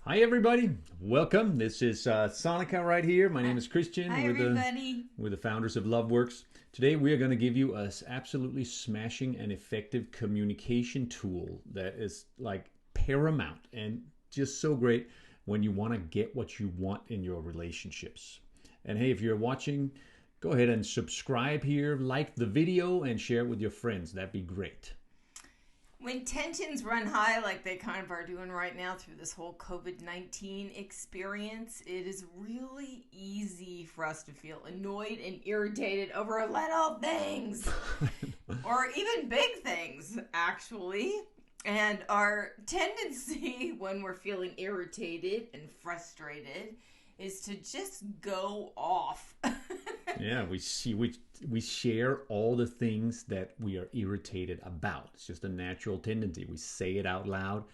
Hi everybody, welcome. This is Sonica right here. My name is Christian. Hi, everybody. We're the founders of LoveWorks. Today we are going to give you a absolutely smashing and effective communication tool that is like paramount and just so great when you want to get what you want in your relationships. And hey, if you're watching, go ahead and subscribe here, like the video, and share it with your friends. That'd be great. When tensions run high, like they kind of are doing right now through this whole COVID-19 experience, it is really easy for us to feel annoyed and irritated over little things or even big things, actually. And our tendency when we're feeling irritated and frustrated is to just go off. Yeah, we share all the things that we are irritated about. It's just a natural tendency. We say it out loud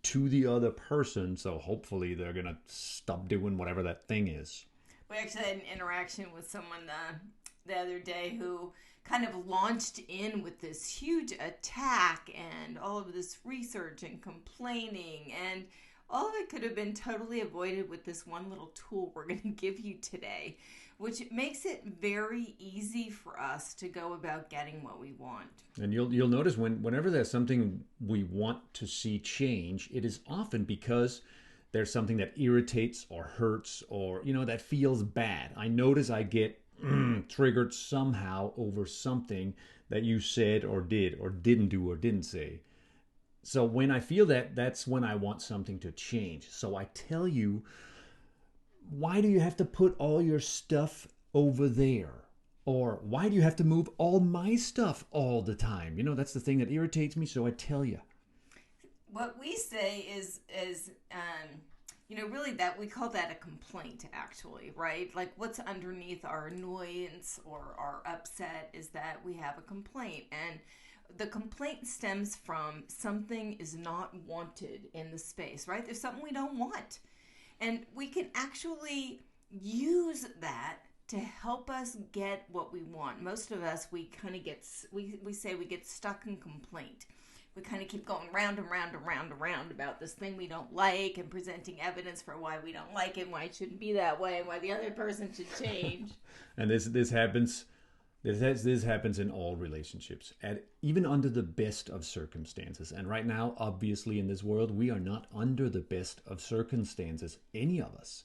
to the other person, so hopefully they're gonna stop doing whatever that thing is. We actually had an interaction with someone the other day who kind of launched in with this huge attack and all of this research and complaining, and all of it could have been totally avoided with this one little tool we're going to give you today, which makes it very easy for us to go about getting what we want. And you'll notice whenever there's something we want to see change, it is often because there's something that irritates or hurts or that feels bad. I notice I get triggered somehow over something that you said or did or didn't do or didn't say. So when I feel that, that's when I want something to change. So I tell you, why do you have to put all your stuff over there? Or why do you have to move all my stuff all the time? That's the thing that irritates me, so I tell you. What we say is really that we call that a complaint, actually, right? Like what's underneath our annoyance or our upset is that we have a complaint, and the complaint stems from something is not wanted in the space, right? There's something we don't want. And we can actually use that to help us get what we want. Most of us, we kind of we say we get stuck in complaint. We kind of keep going round and round and round and round about this thing we don't like and presenting evidence for why we don't like it, why it shouldn't be that way, and why the other person should change. And this happens. This happens in all relationships, even under the best of circumstances. And right now, obviously, in this world, we are not under the best of circumstances, any of us.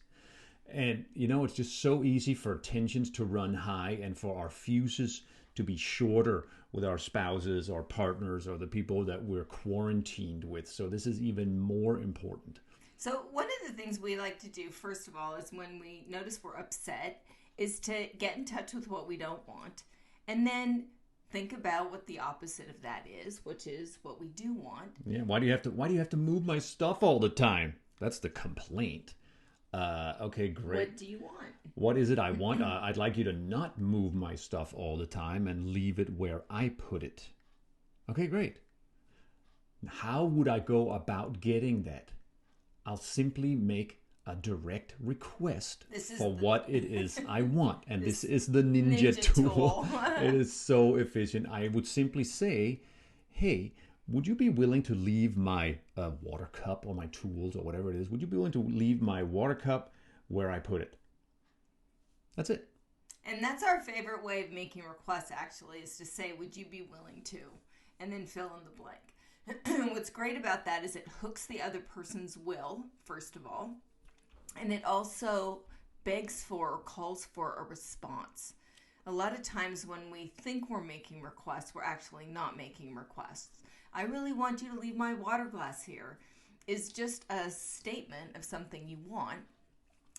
And, it's just so easy for tensions to run high and for our fuses to be shorter with our spouses or partners or the people that we're quarantined with. So this is even more important. So one of the things we like to do, first of all, is when we notice we're upset, is to get in touch with what we don't want, and then think about what the opposite of that is, which is what we do want. Yeah, why do you have to move my stuff all the time? That's the complaint. Okay, great. What do you want? What is it I want? I'd like you to not move my stuff all the time and leave it where I put it. Okay, great. How would I go about getting that? I'll simply make a direct request for what it is I want. And this is the ninja tool. It is so efficient. I would simply say, hey, would you be willing to leave my water cup or my tools or whatever it is? Would you be willing to leave my water cup where I put it? That's it. And that's our favorite way of making requests, actually, is to say, would you be willing to? And then fill in the blank. What's great about that is it hooks the other person's will, first of all. And it also begs for or calls for a response. A lot of times when we think we're making requests, we're actually not making requests. I really want you to leave my water glass here is just a statement of something you want.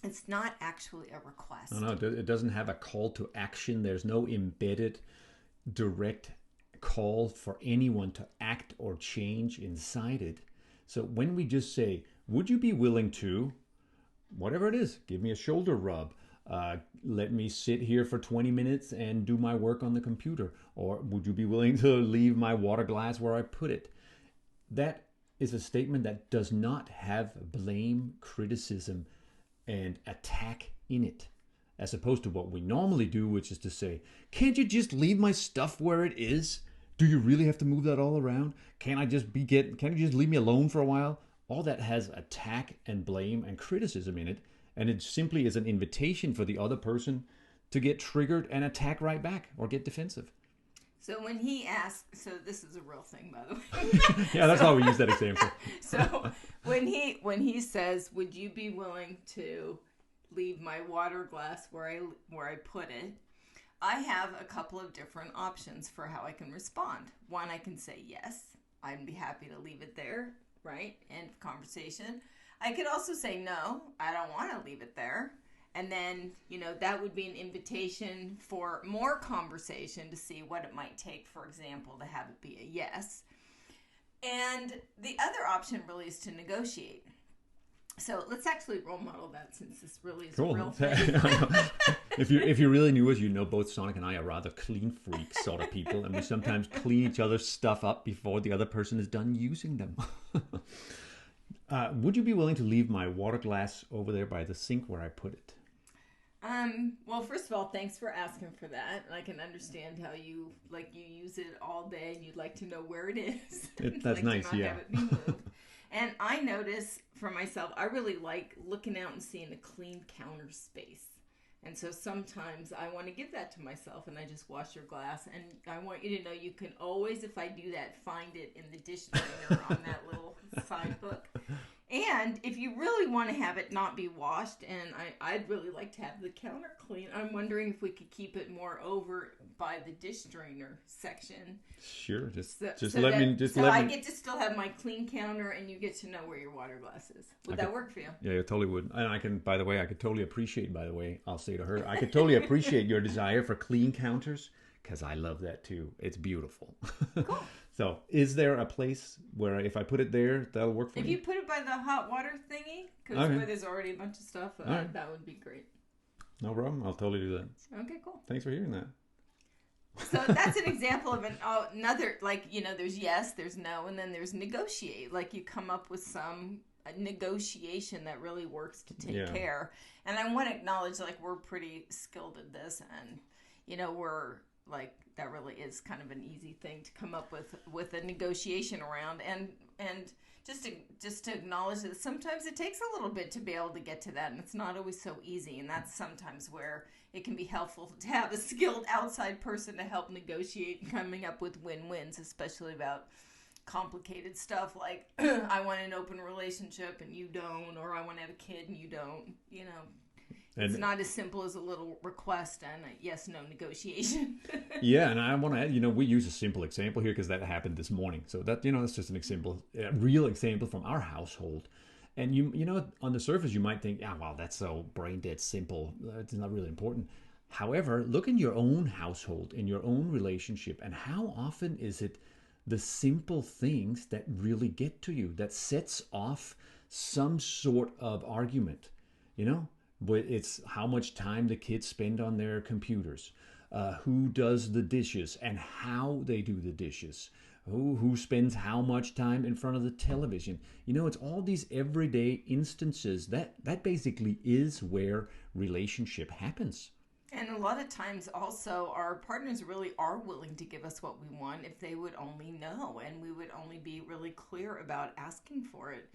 It's not actually a request. No, it doesn't have a call to action. There's no embedded direct call for anyone to act or change inside it. So when we just say, would you be willing to, whatever it is, give me a shoulder rub, let me sit here for 20 minutes and do my work on the computer, or would you be willing to leave my water glass where I put it? That is a statement that does not have blame, criticism, and attack in it, as opposed to what we normally do, which is to say, can't you just leave my stuff where it is? Do you really have to move that all around? Can't you just leave me alone for a while? all that has attack and blame and criticism in it. And it simply is an invitation for the other person to get triggered and attack right back or get defensive. So when he asks, so this is a real thing, by the way. Yeah, that's why we use that example. So when he says, "Would you be willing to leave my water glass where I put it?" I have a couple of different options for how I can respond. One, I can say yes, I'd be happy to leave it there, right? End of conversation. I could also say no, I don't want to leave it there. And then, that would be an invitation for more conversation to see what it might take, for example, to have it be a yes. And the other option really is to negotiate. So let's actually role model that, since this really is cool. a real thing. If you really knew us, both Sonic and I are rather clean freak sort of people, and we sometimes clean each other's stuff up before the other person is done using them. Would you be willing to leave my water glass over there by the sink where I put it? Well, first of all, thanks for asking for that. I can understand how you use it all day and you'd like to know where it is. That's nice, to not yeah. have it be moved. And I notice for myself, I really like looking out and seeing a clean counter space. And so sometimes I want to give that to myself, and I just wash your glass. And I want you to know you can always, if I do that, find it in the dish drainer on that little side hook. And if you really want to have it not be washed, and I'd really like to have the counter clean, I'm wondering if we could keep it more over by the dish drainer section. Sure, just I get to still have my clean counter, and you get to know where your water glass is. Would that work for you? Yeah, it totally would. And I could totally appreciate, I'll say to her, I could totally appreciate your desire for clean counters, because I love that too. It's beautiful. Cool. So, is there a place where if I put it there, that'll work for me? If you put it by the hot water thingy, because where there's already a bunch of stuff, that would be great. No problem. I'll totally do that. Okay, cool. Thanks for hearing that. So that's an example of another, there's yes, there's no, and then there's negotiate. Like you come up with some negotiation that really works to take care. And I want to acknowledge, we're pretty skilled at this, and, we're that really is kind of an easy thing to come up with a negotiation around, and just to acknowledge that sometimes it takes a little bit to be able to get to that, and it's not always so easy, and that's sometimes where it can be helpful to have a skilled outside person to help negotiate coming up with win-wins, especially about complicated stuff like I want an open relationship and you don't, or I want to have a kid and you don't, It's not as simple as a little request and a yes-no negotiation. Yeah, and I want to add, we use a simple example here because that happened this morning. So that, that's just an example, a real example from our household. And on the surface, you might think, wow, that's so brain dead simple. It's not really important. However, look in your own household, in your own relationship, and how often is it the simple things that really get to you, that sets off some sort of argument, But it's how much time the kids spend on their computers, who does the dishes and how they do the dishes, who spends how much time in front of the television. It's all these everyday instances that basically is where relationship happens. And a lot of times also our partners really are willing to give us what we want if they would only know, and we would only be really clear about asking for it.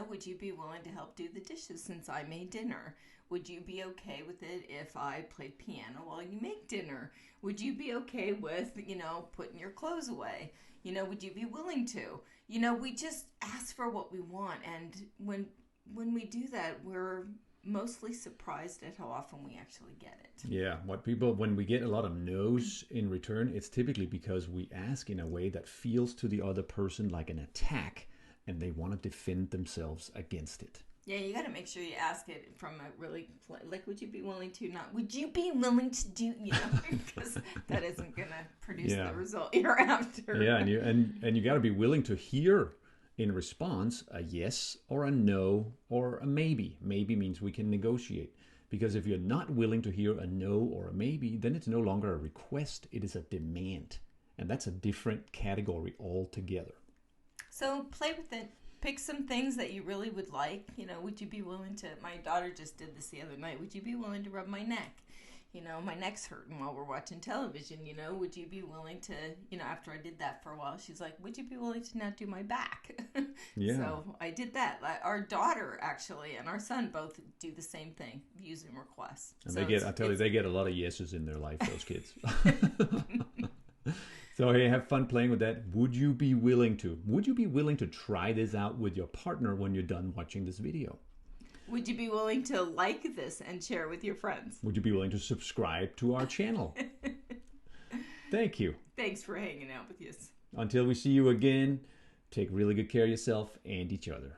Would you be willing to help do the dishes since I made dinner? Would you be okay with it if I played piano while you make dinner? Would you be okay with, putting your clothes away? Would you be willing to? We just ask for what we want. And when we do that, we're mostly surprised at how often we actually get it. Yeah, when we get a lot of no's in return, it's typically because we ask in a way that feels to the other person like an attack, and they want to defend themselves against it. Yeah, you got to make sure you ask it from a really, would you be willing to, not, would you be willing to do, because that isn't going to produce the result you're after. Yeah, and you got to be willing to hear in response a yes or a no or a maybe. Maybe means we can negotiate. Because if you're not willing to hear a no or a maybe, then it's no longer a request, it is a demand. And that's a different category altogether. So play with it. Pick some things that you really would like. Would you be willing to, my daughter just did this the other night, would you be willing to rub my neck? my neck's hurting while we're watching television, would you be willing to, after I did that for a while, she's like, would you be willing to now do my back? Yeah. So I did that. Our daughter, actually, and our son both do the same thing, using requests. And so I tell you, they get a lot of yeses in their life, those kids. So, hey, have fun playing with that. Would you be willing to try this out with your partner when you're done watching this video? Would you be willing to like this and share it with your friends? Would you be willing to subscribe to our channel? Thank you. Thanks for hanging out with us. Until we see you again, take really good care of yourself and each other.